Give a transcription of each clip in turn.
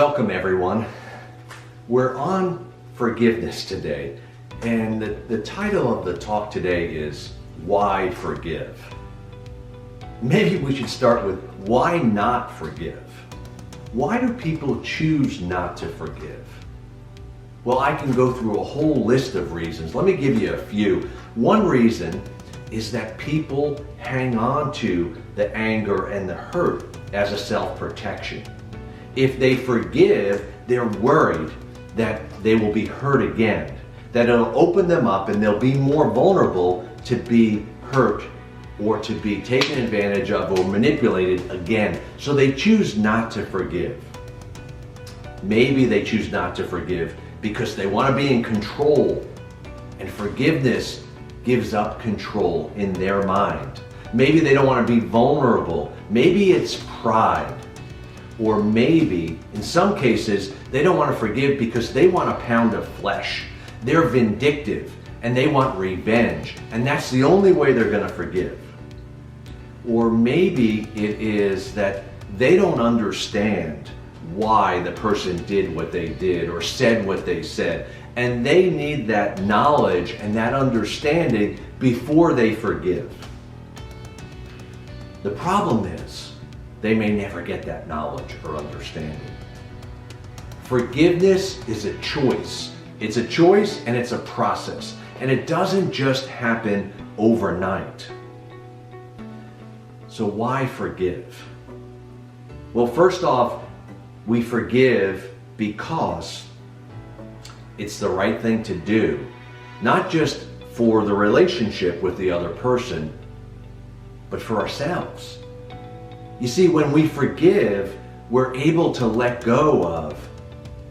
Welcome everyone. We're on forgiveness today, and the title of the talk today is Why Forgive? Maybe we should start with why not forgive? Why do people choose not to forgive? Well, I can go through a whole list of reasons. Let me give you a few. One reason is that people hang on to the anger and the hurt as a self-protection. If they forgive, they're worried that they will be hurt again, that it'll open them up and they'll be more vulnerable to be hurt or to be taken advantage of or manipulated again. So they choose not to forgive. Maybe they choose not to forgive because they want to be in control, and forgiveness gives up control in their mind. Maybe they don't want to be vulnerable. Maybe it's pride. Or maybe, in some cases, they don't want to forgive because they want a pound of flesh. They're vindictive and they want revenge, and that's the only way they're going to forgive. Or maybe it is that they don't understand why the person did what they did or said what they said, and they need that knowledge and that understanding before they forgive. The problem is, they may never get that knowledge or understanding. Forgiveness is a choice. It's a choice and it's a process. And it doesn't just happen overnight. So why forgive? Well, first off, we forgive because it's the right thing to do. Not just for the relationship with the other person, but for ourselves. You see, when we forgive, we're able to let go of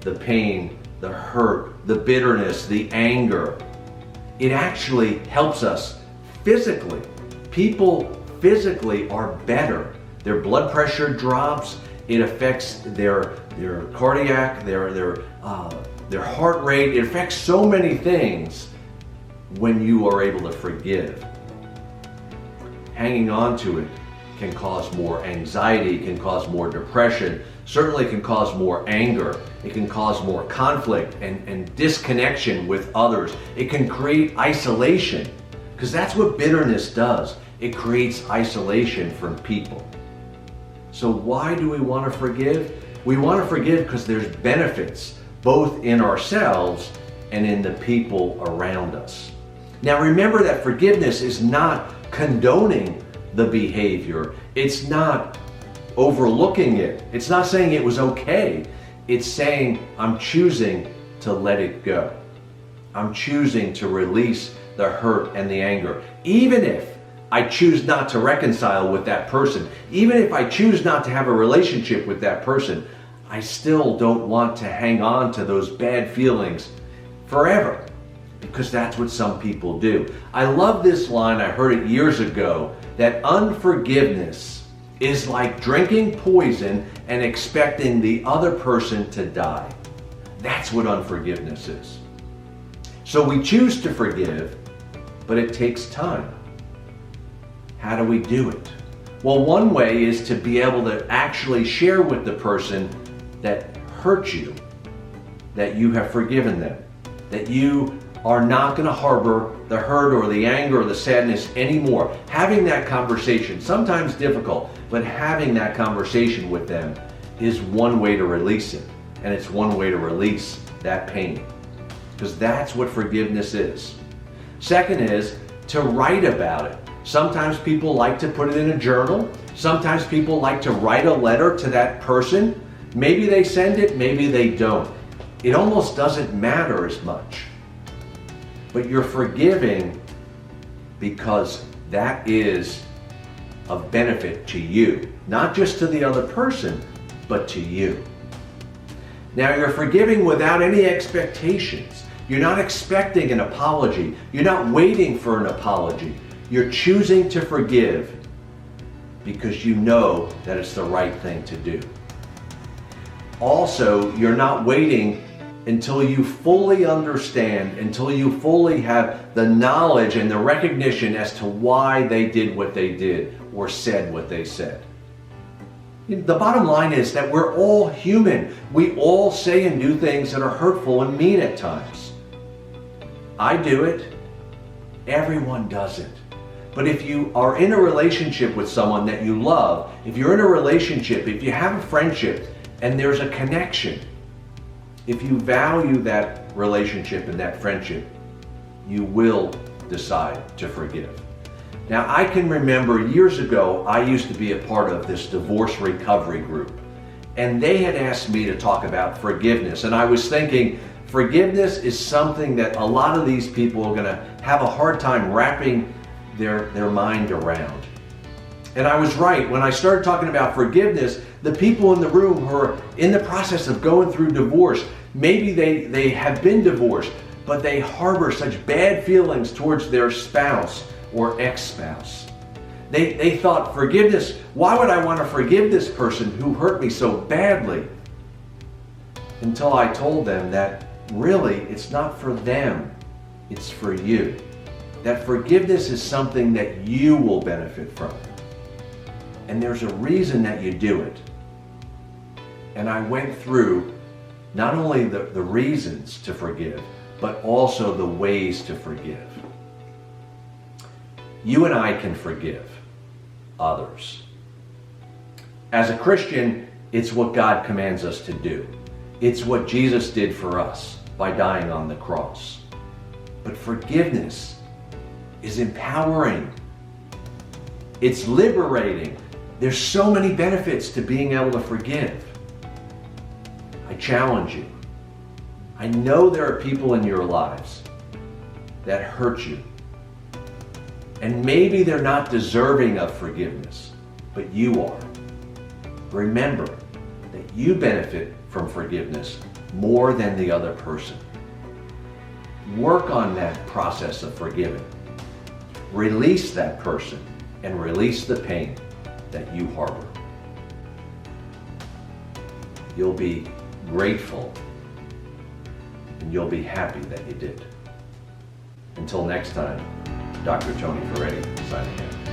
the pain, the hurt, the bitterness, the anger. It actually helps us physically. People physically are better. Their blood pressure drops. It affects their cardiac, their heart rate. It affects so many things when you are able to forgive. Hanging on to it can cause more anxiety, can cause more depression, certainly can cause more anger. It can cause more conflict and disconnection with others. It can create isolation, because that's what bitterness does. It creates isolation from people. So why do we want to forgive? We want to forgive because there's benefits both in ourselves and in the people around us. Now remember that forgiveness is not condoning the behavior. It's not overlooking it. It's not saying it was okay. It's saying I'm choosing to let it go. I'm choosing to release the hurt and the anger. Even if I choose not to reconcile with that person, even if I choose not to have a relationship with that person, I still don't want to hang on to those bad feelings forever, because that's what some people do. I love this line. I heard it years ago, that unforgiveness is like drinking poison and expecting the other person to die. That's what unforgiveness is. So we choose to forgive, but it takes time. How do we do it? Well, one way is to be able to actually share with the person that hurt you that you have forgiven them, that you are not going to harbor the hurt or the anger or the sadness anymore. Having that conversation, sometimes difficult, but having that conversation with them is one way to release it. And it's one way to release that pain, because that's what forgiveness is. Second is to write about it. Sometimes people like to put it in a journal. Sometimes people like to write a letter to that person. Maybe they send it, maybe they don't. It almost doesn't matter as much. But you're forgiving because that is of benefit to you, not just to the other person, but to you. Now you're forgiving without any expectations. You're not expecting an apology. You're not waiting for an apology. You're choosing to forgive because you know that it's the right thing to do. Also, you're not waiting until you fully understand, until you fully have the knowledge and the recognition as to why they did what they did or said what they said. The bottom line is that we're all human. We all say and do things that are hurtful and mean at times. I do it. Everyone does it. But if you are in a relationship with someone that you love, if you're in a relationship, if you have a friendship and there's a connection, if you value that relationship and that friendship, you will decide to forgive. Now, I can remember years ago, I used to be a part of this divorce recovery group, and they had asked me to talk about forgiveness. And I was thinking, forgiveness is something that a lot of these people are going to have a hard time wrapping their mind around. And I was right. When I started talking about forgiveness, the people in the room who are in the process of going through divorce, maybe they have been divorced, but they harbor such bad feelings towards their spouse or ex-spouse. They thought, forgiveness, why would I want to forgive this person who hurt me so badly? Until I told them that really it's not for them, it's for you. That forgiveness is something that you will benefit from. And there's a reason that you do it. And I went through not only the reasons to forgive, but also the ways to forgive. You and I can forgive others. As a Christian, it's what God commands us to do. It's what Jesus did for us by dying on the cross. But forgiveness is empowering. It's liberating. There's so many benefits to being able to forgive. I challenge you. I know there are people in your lives that hurt you. And maybe they're not deserving of forgiveness, but you are. Remember that you benefit from forgiveness more than the other person. Work on that process of forgiving. Release that person and release the pain that you harbor. You'll be grateful and you'll be happy that you did. Until next time, Dr. Tony Ferretti signing out.